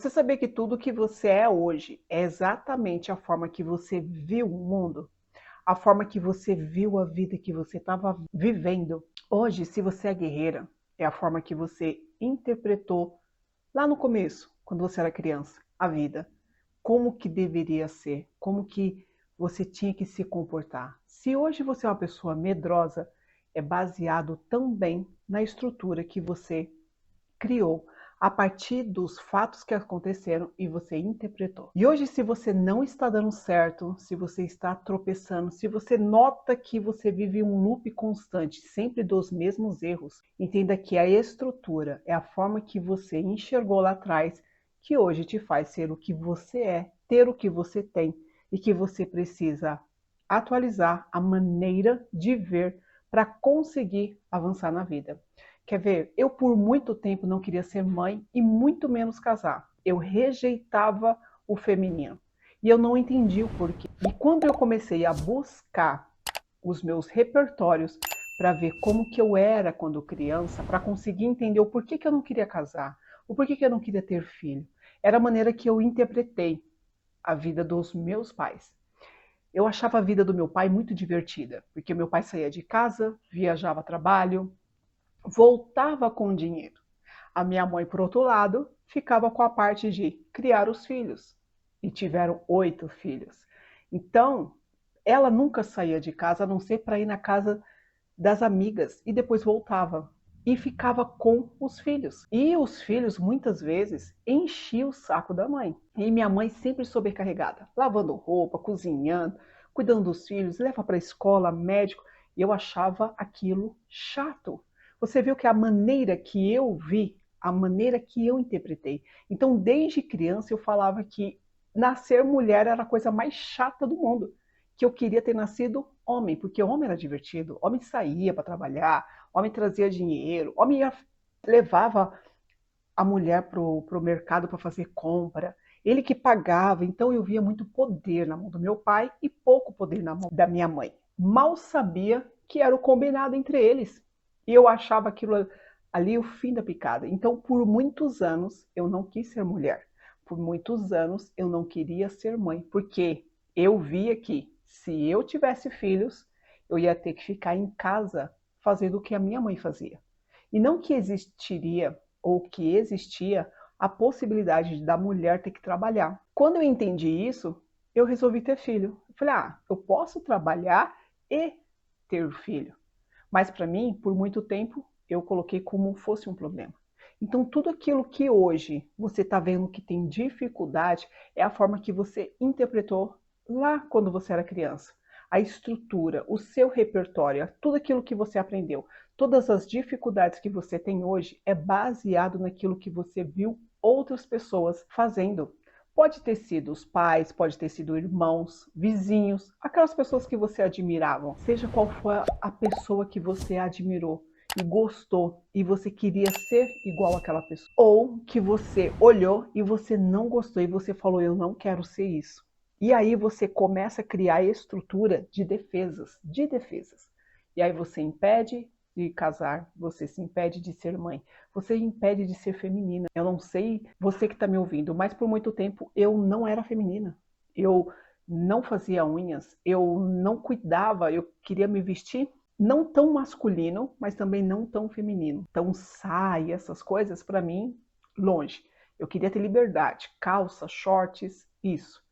Você sabia que tudo que você é hoje é exatamente a forma que você viu o mundo? A forma que você viu a vida que você estava vivendo? Hoje, se você é guerreira, é a forma que você interpretou lá no começo, quando você era criança, a vida. Como que deveria ser? Como que você tinha que se comportar? Se hoje você é uma pessoa medrosa, é baseado também na estrutura que você criou a partir dos fatos que aconteceram e você interpretou. E hoje, se você não está dando certo, se você está tropeçando, se você nota que você vive um loop constante, sempre dos mesmos erros, entenda que a estrutura é a forma que você enxergou lá atrás que hoje te faz ser o que você é, ter o que você tem e que você precisa atualizar a maneira de ver para conseguir avançar na vida. Quer ver? Eu por muito tempo não queria ser mãe e muito menos casar. Eu rejeitava o feminino. E eu não entendi o porquê. E quando eu comecei a buscar os meus repertórios para ver como que eu era quando criança, para conseguir entender o porquê que eu não queria casar, o porquê que eu não queria ter filho, era a maneira que eu interpretei a vida dos meus pais. Eu achava a vida do meu pai muito divertida, porque meu pai saía de casa, viajava a trabalho, voltava com dinheiro. A minha mãe, por outro lado, ficava com a parte de criar os filhos. E tiveram 8 filhos. Então, ela nunca saía de casa, a não ser para ir na casa das amigas, e depois voltava. E ficava com os filhos. E os filhos, muitas vezes, enchiam o saco da mãe. E minha mãe sempre sobrecarregada, lavando roupa, cozinhando, cuidando dos filhos, leva para a escola, médico. E eu achava aquilo chato. Você viu que a maneira que eu vi, a maneira que eu interpretei. Então, desde criança, eu falava que nascer mulher era a coisa mais chata do mundo. Que eu queria ter nascido homem, porque homem era divertido, homem saía para trabalhar, homem trazia dinheiro, homem levava a mulher para o mercado para fazer compra, ele que pagava, então eu via muito poder na mão do meu pai e pouco poder na mão da minha mãe. Mal sabia que era o combinado entre eles. E eu achava aquilo ali o fim da picada. Então, por muitos anos, eu não quis ser mulher. Por muitos anos, eu não queria ser mãe, porque eu via que se eu tivesse filhos, eu ia ter que ficar em casa fazendo o que a minha mãe fazia. E não que existiria ou que existia a possibilidade da mulher ter que trabalhar. Quando eu entendi isso, eu resolvi ter filho. Eu falei, eu posso trabalhar e ter filho. Mas para mim, por muito tempo, eu coloquei como fosse um problema. Então, tudo aquilo que hoje você está vendo que tem dificuldade é a forma que você interpretou lá quando você era criança. A estrutura, o seu repertório, tudo aquilo que você aprendeu, todas as dificuldades que você tem hoje é baseado naquilo que você viu outras pessoas fazendo. Pode ter sido os pais, pode ter sido irmãos, vizinhos, aquelas pessoas que você admirava. Seja qual for a pessoa que você admirou e gostou e você queria ser igual àquela pessoa. Ou que você olhou e você não gostou e você falou, eu não quero ser isso. E aí você começa a criar a estrutura de defesas, de defesas. E aí você impede de casar, você se impede de ser mãe, você impede de ser feminina. Eu não sei você que está me ouvindo, mas por muito tempo eu não era feminina. Eu não fazia unhas, eu não cuidava, eu queria me vestir não tão masculino, mas também não tão feminino. Então saia, essas coisas, para mim, longe. Eu queria ter liberdade, calça, shorts, isso.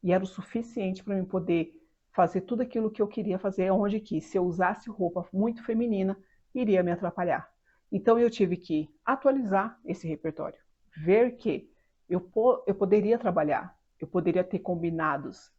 E era o suficiente para mim poder fazer tudo aquilo que eu queria fazer, onde que se eu usasse roupa muito feminina, iria me atrapalhar. Então eu tive que atualizar esse repertório, ver que eu poderia trabalhar, eu poderia ter combinados,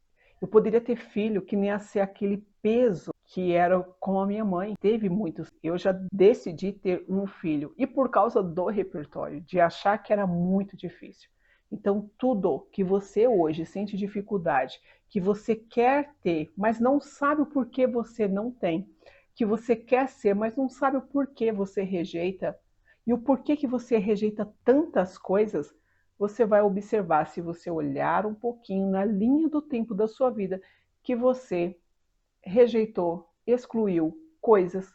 eu poderia ter filho que nem ia ser aquele peso que era com a minha mãe. Teve muitos. Eu já decidi ter um filho e por causa do repertório, de achar que era muito difícil. Então, tudo que você hoje sente dificuldade, que você quer ter, mas não sabe o porquê você não tem, que você quer ser, mas não sabe o porquê você rejeita, e o porquê que você rejeita tantas coisas, você vai observar se você olhar um pouquinho na linha do tempo da sua vida, que você rejeitou, excluiu coisas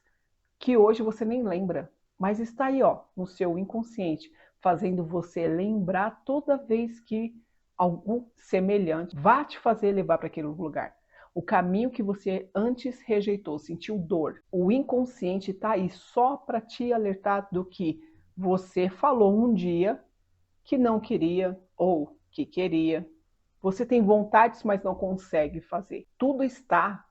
que hoje você nem lembra, mas está aí, ó, no seu inconsciente, fazendo você lembrar toda vez que algo semelhante vai te fazer levar para aquele lugar. O caminho que você antes rejeitou, sentiu dor. O inconsciente está aí só para te alertar do que você falou um dia que não queria ou que queria. Você tem vontades, mas não consegue fazer. Tudo está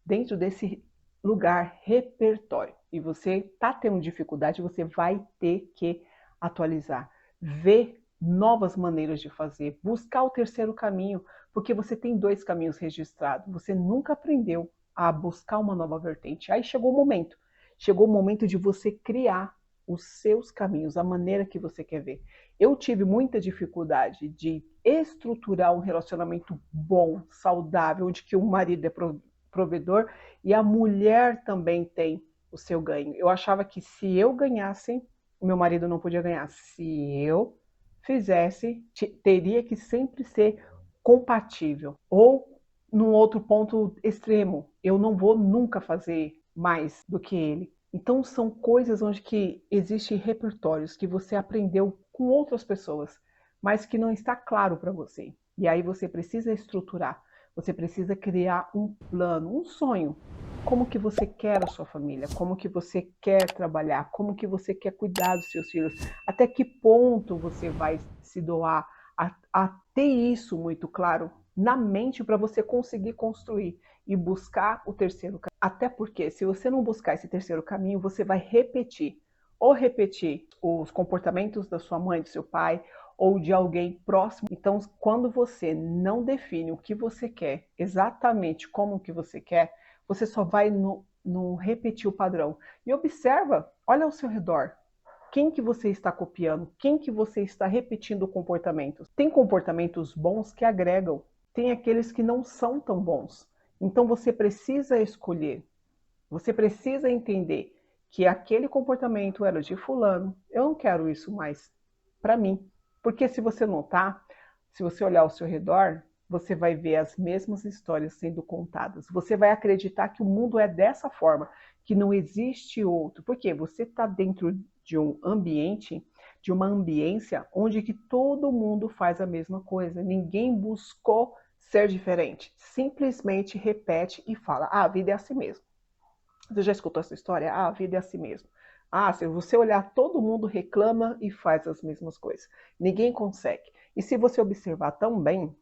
dentro desse lugar repertório. E você está tendo dificuldade, você vai ter que atualizar. Ver novas maneiras de fazer, buscar o terceiro caminho, porque você tem 2 caminhos registrados. Você nunca aprendeu a buscar uma nova vertente. Aí chegou o momento de você criar os seus caminhos, a maneira que você quer ver. Eu tive muita dificuldade de estruturar um relacionamento bom, saudável, onde que o marido é provedor e a mulher também tem o seu ganho. Eu achava que se eu ganhasse, o meu marido não podia ganhar. Se eu fizesse, teria que sempre ser compatível. Ou num outro ponto extremo, eu não vou nunca fazer mais do que ele. Então são coisas onde que existem repertórios que você aprendeu com outras pessoas, mas que não está claro para você. E aí você precisa estruturar, você precisa criar um plano, um sonho. Como que você quer a sua família? Como que você quer trabalhar? Como que você quer cuidar dos seus filhos? Até que ponto você vai se doar a ter isso muito claro na mente para você conseguir construir e buscar o terceiro caminho. Até porque, se você não buscar esse terceiro caminho, você vai repetir. Ou repetir os comportamentos da sua mãe, do seu pai, ou de alguém próximo. Então, quando você não define o que você quer, exatamente como que você quer, você só vai no repetir o padrão. E observa, olha ao seu redor. Quem que você está copiando? Quem que você está repetindo comportamentos? Tem comportamentos bons que agregam, tem aqueles que não são tão bons. Então você precisa escolher, você precisa entender que aquele comportamento era de fulano, eu não quero isso mais para mim. Porque se você notar, se você olhar ao seu redor, você vai ver as mesmas histórias sendo contadas. Você vai acreditar que o mundo é dessa forma, que não existe outro. Porque você está dentro de um ambiente, de uma ambiência, onde que todo mundo faz a mesma coisa. Ninguém buscou ser diferente. Simplesmente repete e fala, a vida é assim mesmo. Você já escutou essa história? A vida é assim mesmo. Se você olhar, todo mundo reclama e faz as mesmas coisas. Ninguém consegue. E se você observar também,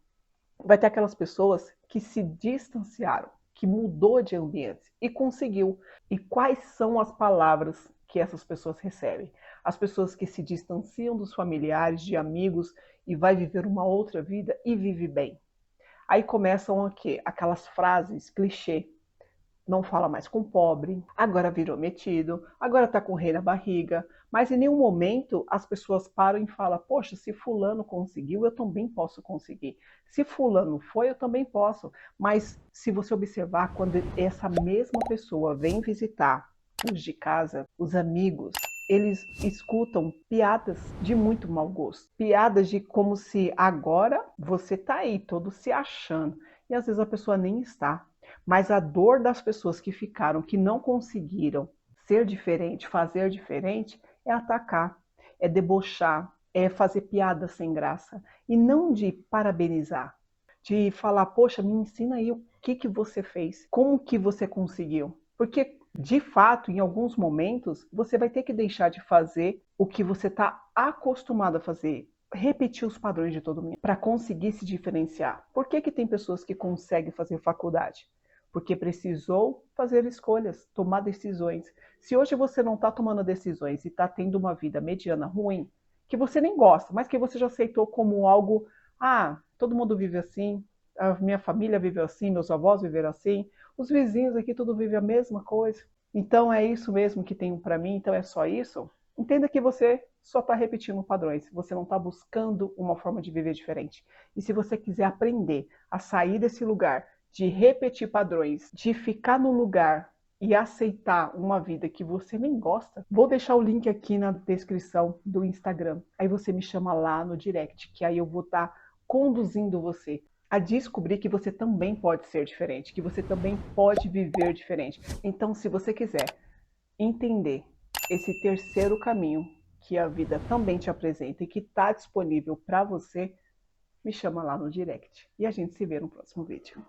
vai ter aquelas pessoas que se distanciaram, que mudou de ambiente e conseguiu. E quais são as palavras que essas pessoas recebem? As pessoas que se distanciam dos familiares, de amigos e vai viver uma outra vida e vive bem. Aí começam o quê? Aquelas frases clichê. Não fala mais com pobre, agora virou metido, agora tá com rei na barriga. Mas em nenhum momento as pessoas param e falam, poxa, se fulano conseguiu, eu também posso conseguir. Se fulano foi, eu também posso. Mas se você observar, quando essa mesma pessoa vem visitar os de casa, os amigos, eles escutam piadas de muito mau gosto. Piadas de como se agora você tá aí, todo se achando. E às vezes a pessoa nem está. Mas a dor das pessoas que ficaram, que não conseguiram ser diferente, fazer diferente, é atacar, é debochar, é fazer piada sem graça. E não de parabenizar, de falar, poxa, me ensina aí o que você fez, como que você conseguiu. Porque, de fato, em alguns momentos, você vai ter que deixar de fazer o que você está acostumado a fazer. Repetir os padrões de todo mundo para conseguir se diferenciar. Por que tem pessoas que conseguem fazer faculdade? Porque precisou fazer escolhas, tomar decisões. Se hoje você não está tomando decisões e está tendo uma vida mediana ruim, que você nem gosta, mas que você já aceitou como algo, todo mundo vive assim, a minha família viveu assim, meus avós viveram assim, os vizinhos aqui tudo vive a mesma coisa. Então é isso mesmo que tem para mim, então é só isso. Entenda que você só está repetindo padrões, você não está buscando uma forma de viver diferente. E se você quiser aprender a sair desse lugar de repetir padrões, de ficar no lugar e aceitar uma vida que você nem gosta, vou deixar o link aqui na descrição do Instagram. Aí você me chama lá no direct, que aí eu vou estar conduzindo você a descobrir que você também pode ser diferente, que você também pode viver diferente. Então, se você quiser entender esse terceiro caminho, que a vida também te apresenta e que está disponível para você, me chama lá no direct. E a gente se vê no próximo vídeo.